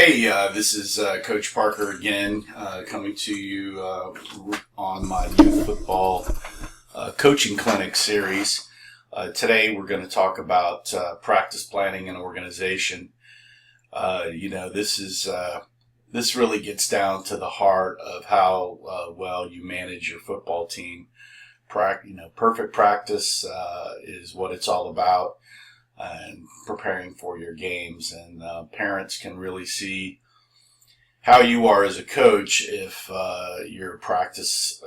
Hey, this is Coach Parker again, coming to you on my youth football coaching clinic series. Today we're going to talk about practice planning and organization. This really gets down to the heart of how well you manage your football team. Perfect practice is what it's all about. And preparing for your games, and parents can really see how you are as a coach if your practices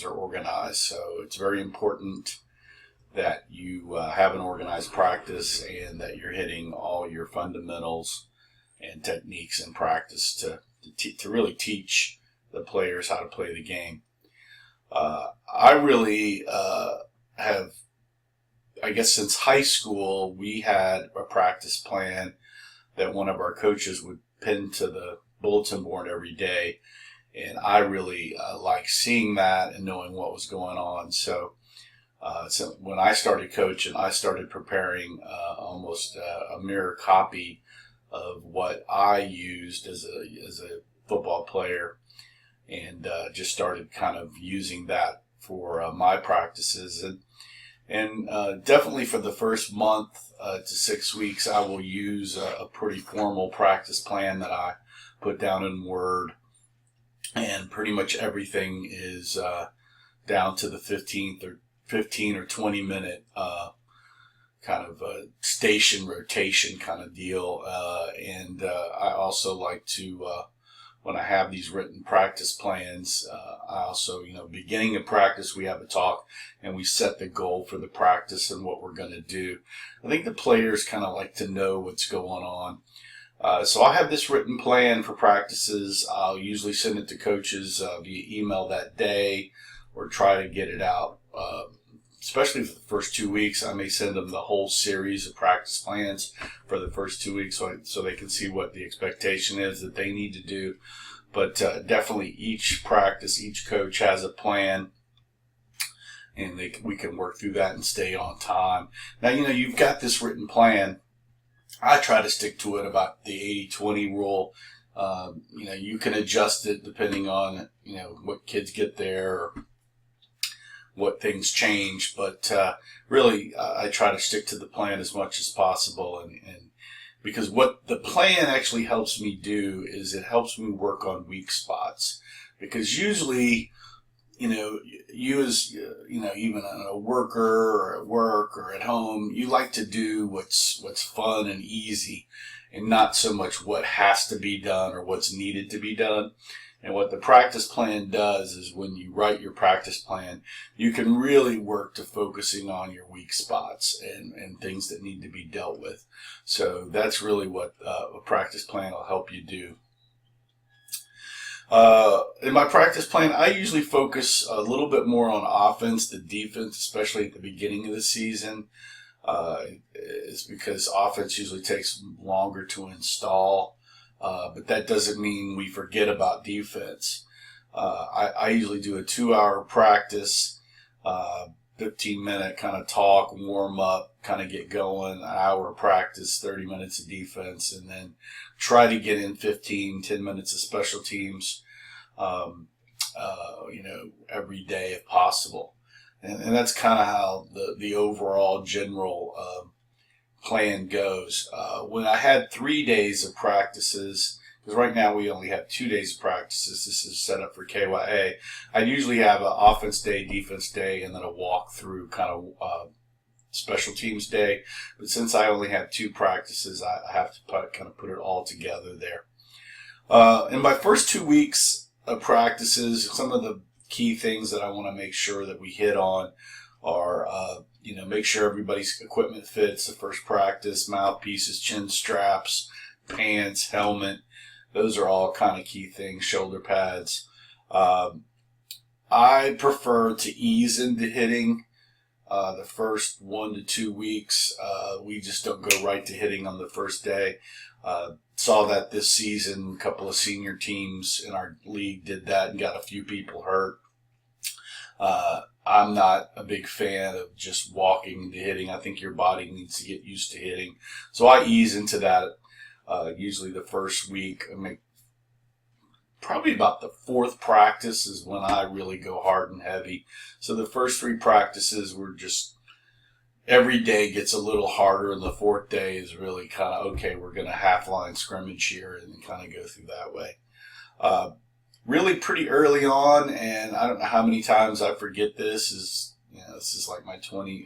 are organized. So it's very important that you have an organized practice and that you're hitting all your fundamentals and techniques in practice to really teach the players how to play the game. I really have, I guess since high school, we had a practice plan that one of our coaches would pin to the bulletin board every day. And I really like seeing that and knowing what was going on. So when I started coaching, I started preparing almost a mirror copy of what I used as a football player, and just started kind of using that for my practices. And definitely for the first month to 6 weeks, I will use a pretty formal practice plan that I put down in Word. And pretty much everything is down to the 15 or 20 minute kind of station rotation kind of deal. And I also like to, when I have these written practice plans, I also, beginning of practice, we have a talk and we set the goal for the practice and what we're going to do. I think the players kind of like to know what's going on. So I have this written plan for practices. I'll usually send it to coaches via email that day, or try to get it out. Especially for the first 2 weeks, I may send them the whole series of practice plans for the first 2 weeks so they can see what the expectation is that they need to do. But definitely each practice, each coach has a plan, and we can work through that and stay on time. Now, you've got this written plan. I try to stick to it about the 80-20 rule. You can adjust it depending on, what kids get there, or what things change, but really I try to stick to the plan as much as possible, and because what the plan actually helps me do is it helps me work on weak spots, because usually you as even a worker or at work or at home, you like to do what's fun and easy, and not so much what has to be done or what's needed to be done. And what the practice plan does is when you write your practice plan, you can really work to focusing on your weak spots and things that need to be dealt with. So that's really what a practice plan will help you do. In my practice plan, I usually focus a little bit more on offense than defense, especially at the beginning of the season. It's because offense usually takes longer to install. But that doesn't mean we forget about defense. I usually do a 2-hour practice, 15-minute kind of talk, warm up, kind of get going, an hour of practice, 30 minutes of defense, and then try to get in 10 minutes of special teams, every day if possible. And that's kind of how the overall general plan goes. When I had 3 days of practices, because right now we only have 2 days of practices, this is set up for KYA, I usually have an offense day, defense day, and then a walkthrough kind of special teams day. But since I only have 2 practices, I have to put it all together there. In my first 2 weeks of practices, some of the key things that I want to make sure that we hit on are make sure everybody's equipment fits the first practice: mouthpieces, chin straps, pants, helmet. Those are all kind of key things, shoulder pads. I prefer to ease into hitting the first 1 to 2 weeks. We just don't go right to hitting on the first day. Saw that this season. A couple of senior teams in our league did that and got a few people hurt. I'm not a big fan of just walking into hitting. I think your body needs to get used to hitting. So I ease into that. Usually the first week, probably about the fourth practice is when I really go hard and heavy. So the first three practices were just, every day gets a little harder, and the fourth day is really kind of, okay, we're going to half line scrimmage here and kind of go through that way. Really pretty early on, and I don't know how many times I forget this, this is like my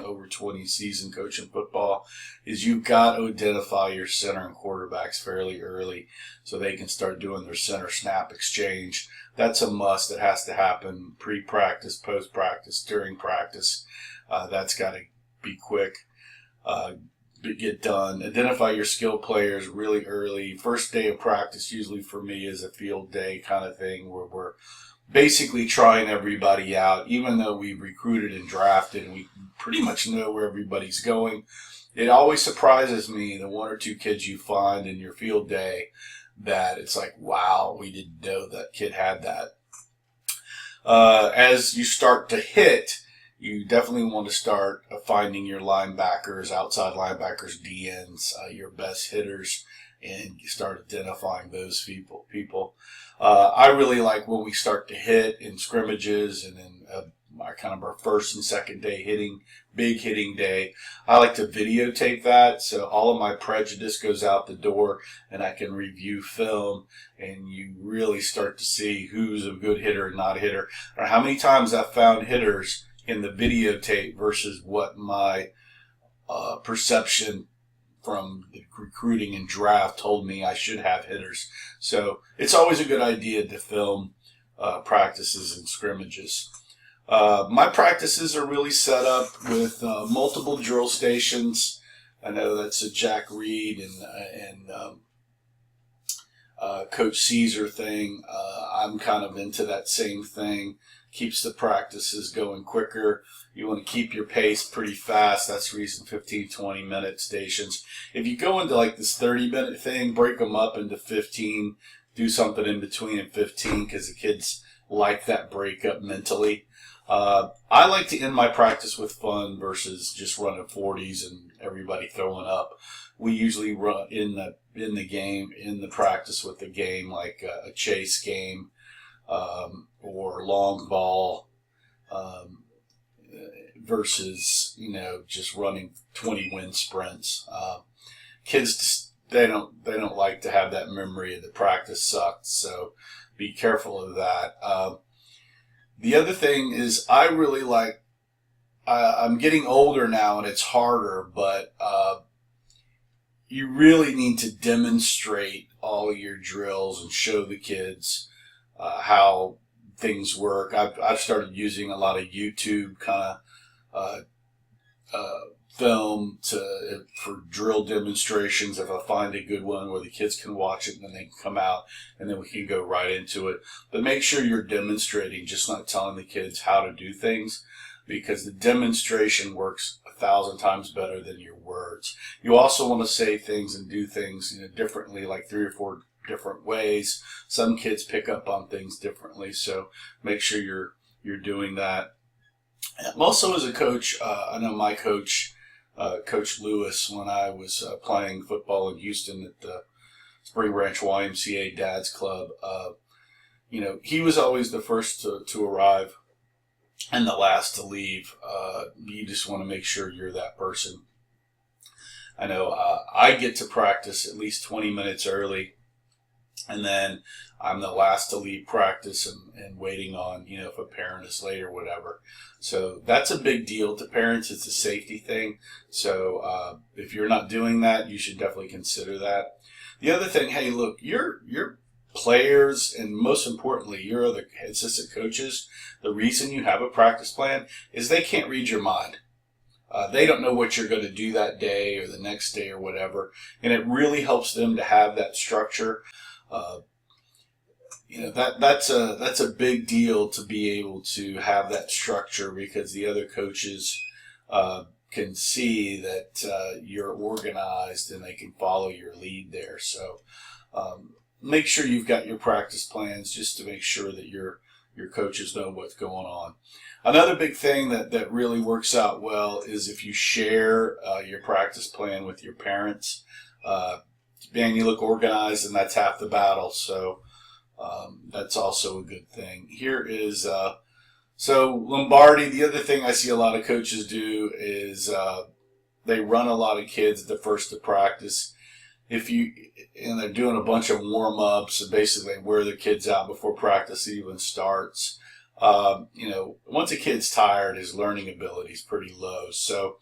over 20 season coaching football, is you've got to identify your center and quarterbacks fairly early so they can start doing their center snap exchange. That's a must. It has to happen pre-practice, post-practice, during practice. That's got to be quick. Get done. Identify your skill players really early. First day of practice usually for me is a field day kind of thing where we're basically trying everybody out. Even though we've recruited and drafted and we pretty much know where everybody's going, it always surprises me the one or two kids you find in your field day that it's like, wow, we didn't know that kid had that. As you start to hit, you definitely want to start finding your linebackers, outside linebackers, DNs, your best hitters, and you start identifying those people. I really like when we start to hit in scrimmages and then our first and second day big hitting day. I like to videotape that, so all of my prejudice goes out the door and I can review film, and you really start to see who's a good hitter and not a hitter, or how many times I've found hitters in the videotape versus what my perception from the recruiting and draft told me I should have hitters. So it's always a good idea to film practices and scrimmages. My practices are really set up with multiple drill stations. I know that's a Jack Reed and Coach Caesar thing. I'm kind of into that same thing. Keeps the practices going quicker. You want to keep your pace pretty fast. That's the reason 15, 20-minute stations. If you go into like this 30-minute thing, break them up into 15. Do something in between and 15 because the kids like that break up mentally. I like to end my practice with fun versus just running 40s and everybody throwing up. We usually run in the practice with the game, like a chase game, or long ball, versus, just running 20 wind sprints. Kids just, they don't like to have that memory of the practice sucked. So be careful of that. The other thing is I really like, I'm getting older now and it's harder, but you really need to demonstrate all of your drills and show the kids how things work. I've started using a lot of YouTube kind of film for drill demonstrations. If I find a good one where the kids can watch it and then they can come out and then we can go right into it. But make sure you're demonstrating, just not telling the kids how to do things, because the demonstration works 1,000 times better than your words. You also want to say things and do things differently, like 3 or 4 different ways. Some kids pick up on things differently, so make sure you're doing that. And also, as a coach, I know my coach, Coach Lewis, when I was playing football in Houston at the Spring Branch YMCA Dad's Club, he was always the first to arrive and the last to leave. You just want to make sure you're that person. I know I get to practice at least 20 minutes early, and then I'm the last to leave practice and waiting on, if a parent is late or whatever. So that's a big deal to parents. It's a safety thing. So if you're not doing that, you should definitely consider that. The other thing, hey, look, your players, and most importantly, your other assistant coaches, the reason you have a practice plan is they can't read your mind. They don't know what you're going to do that day or the next day or whatever. And it really helps them to have that structure. That's a big deal to be able to have that structure, because the other coaches can see that you're organized and they can follow your lead there. So make sure you've got your practice plans, just to make sure that your coaches know what's going on. Another big thing that really works out well is if you share your practice plan with your parents. man, you look organized, and that's half the battle. So that's also a good thing. Here is so Lombardi. The other thing I see a lot of coaches do is they run a lot of kids at the first of practice. And they're doing a bunch of warm ups, and basically they wear the kids out before practice even starts. Once a kid's tired, his learning ability is pretty low. So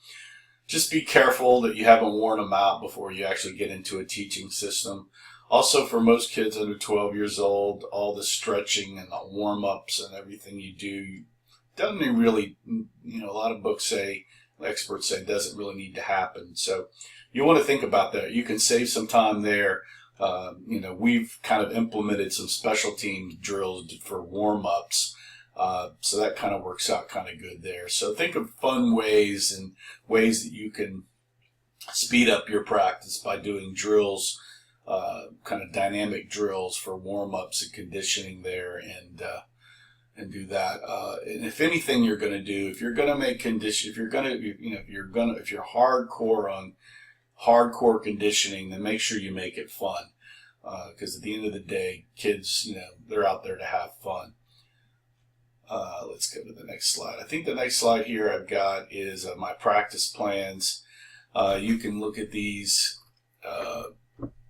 just be careful that you haven't worn them out before you actually get into a teaching system. Also, for most kids under 12 years old, all the stretching and the warm ups and everything you do doesn't really, a lot of books say, experts say, doesn't really need to happen. So you want to think about that. You can save some time there. We've kind of implemented some special team drills for warm ups. So that kind of works out kind of good there. So think of fun ways and ways that you can speed up your practice by doing drills, kind of dynamic drills for warm-ups and conditioning there, and do that. And if anything you're going to do, if you're going to make condition, if you're hardcore on hardcore conditioning, then make sure you make it fun. Because at the end of the day, kids, they're out there to have fun. Let's go to the next slide. I think the next slide here I've got is my practice plans. You can look at these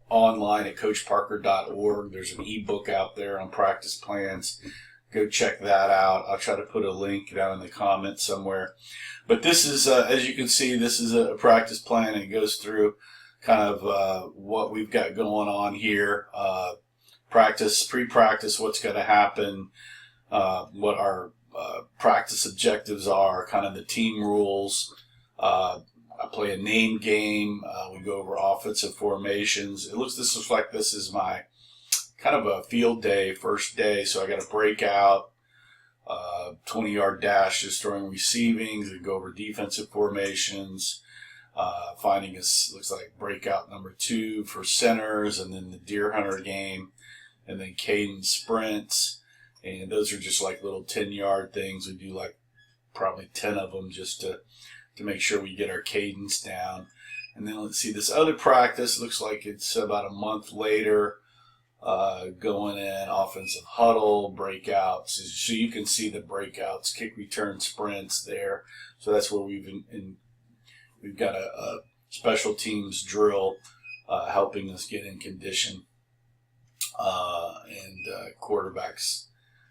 online at coachparker.org. There's an ebook out there on practice plans. Go check that out. I'll try to put a link down in the comments somewhere. But this is, as you can see, this is a practice plan, and it goes through kind of what we've got going on here. Practice, pre-practice, what's going to happen, what our practice objectives are, kind of the team rules. I play a name game. We go over offensive formations. This looks like this is my kind of a field day, first day. So I got a breakout, 20-yard dash, just throwing receiving. We go over defensive formations. Looks like breakout number 2 for centers, and then the deer hunter game, and then cadence sprints. And those are just like little 10-yard things. We do like probably 10 of them just to make sure we get our cadence down. And then let's see, this other practice looks like it's about a month later, going in offensive huddle, breakouts. So you can see the breakouts, kick return sprints there. So that's where we've got a special teams drill helping us get in condition, and quarterbacks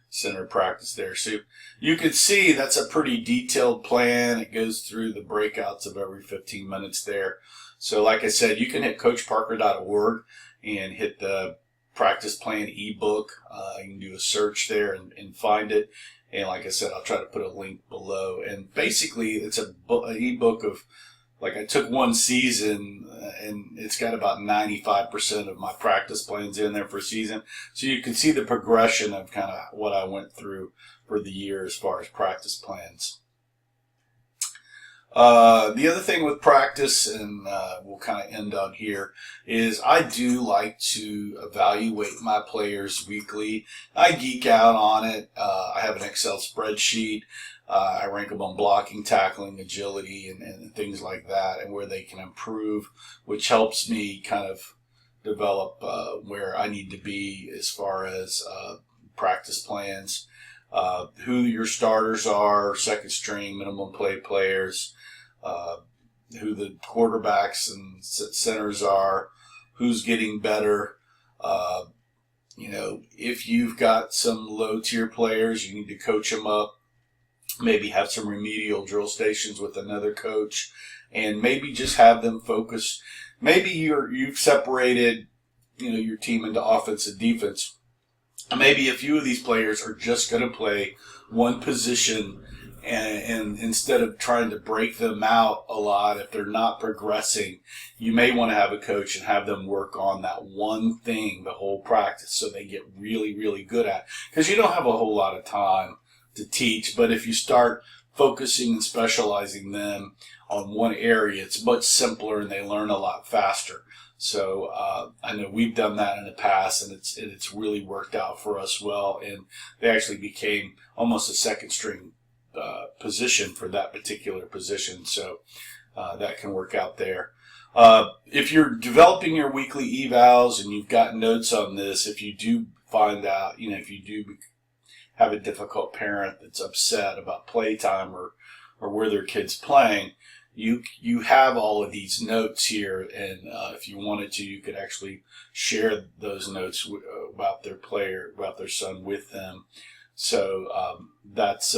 center practice there. So you can see that's a pretty detailed plan. It goes through the breakouts of every 15 minutes there. So like I said, you can hit coachparker.org and hit the practice plan ebook. You can do a search there and find it. And like I said, I'll try to put a link below. And basically, it's an ebook of, like, I took one season, and it's got about 95% of my practice plans in there for season. So you can see the progression of kind of what I went through for the year as far as practice plans. The other thing with practice, and we'll kind of end on here, is I do like to evaluate my players weekly. I geek out on it. I have an Excel spreadsheet. I rank them on blocking, tackling, agility, and things like that, and where they can improve, which helps me kind of develop where I need to be as far as practice plans, who your starters are, second string, minimum play players, who the quarterbacks and centers are, who's getting better. If you've got some low-tier players, you need to coach them up. Maybe have some remedial drill stations with another coach, and maybe just have them focus. Maybe you've separated, your team into offense and defense. Maybe a few of these players are just going to play one position, and instead of trying to break them out a lot, if they're not progressing, you may want to have a coach and have them work on that one thing the whole practice so they get really, really good at it. Because you don't have a whole lot of time to teach, but if you start focusing and specializing them on one area, it's much simpler and they learn a lot faster. So I know we've done that in the past, and it's really worked out for us well, and they actually became almost a second string position for that particular position. So that can work out there. If you're developing your weekly evals and you've got notes on this, if you do find out, if you do have a difficult parent that's upset about playtime or where their kid's playing, you have all of these notes here, and if you wanted to, you could actually share those notes about their son with them. So that's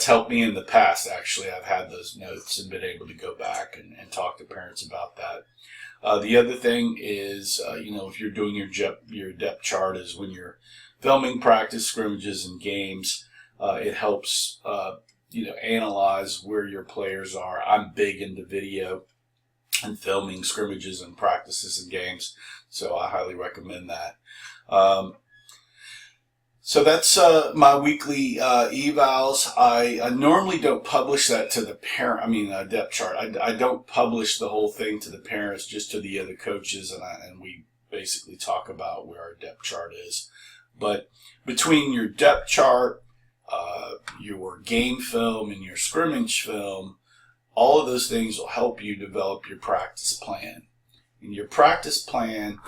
helped me in the past. Actually, I've had those notes and been able to go back and talk to parents about that. The other thing is, if you're doing your depth chart, is when you're filming practice scrimmages and games, it helps analyze where your players are. I'm big into video and filming scrimmages and practices and games, so I highly recommend that. So that's my weekly evals. I normally don't publish that to the parent. Depth chart. I don't publish the whole thing to the parents, just to the other coaches, and we basically talk about where our depth chart is. But between your depth chart, your game film, and your scrimmage film, all of those things will help you develop your practice plan. And your practice plan,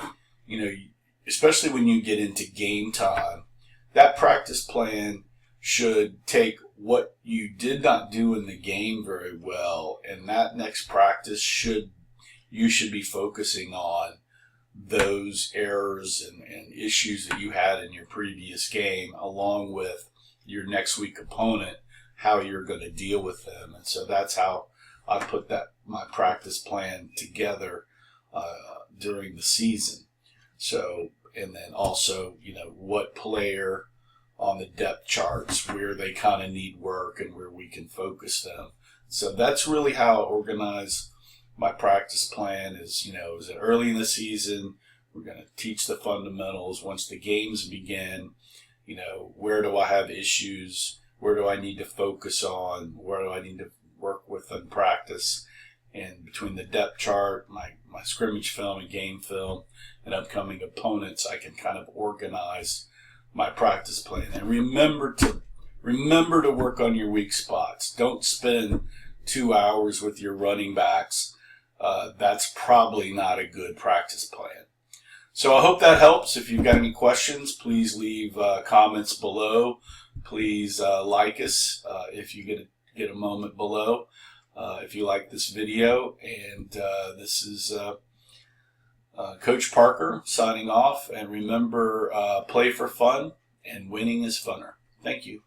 especially when you get into game time, that practice plan should take what you did not do in the game very well, and that next practice you should be focusing on those errors and issues that you had in your previous game, along with your next week opponent, how you're going to deal with them. And so that's how I put my practice plan together during the season. So, and then also, what player on the depth charts, where they kind of need work and where we can focus them. So that's really how I organize my practice plan. Is it early in the season, we're going to teach the fundamentals. Once the games begin, where do I have issues? Where do I need to focus on? Where do I need to work with in practice? And between the depth chart, my scrimmage film and game film, and upcoming opponents, I can kind of organize my practice plan. And remember to work on your weak spots. Don't spend 2 hours with your running backs. That's probably not a good practice plan. So I hope that helps. If you've got any questions, please leave comments below. Please like us if you get a moment below. If you like this video. And this is Coach Parker signing off. And remember, play for fun, and winning is funner. Thank you.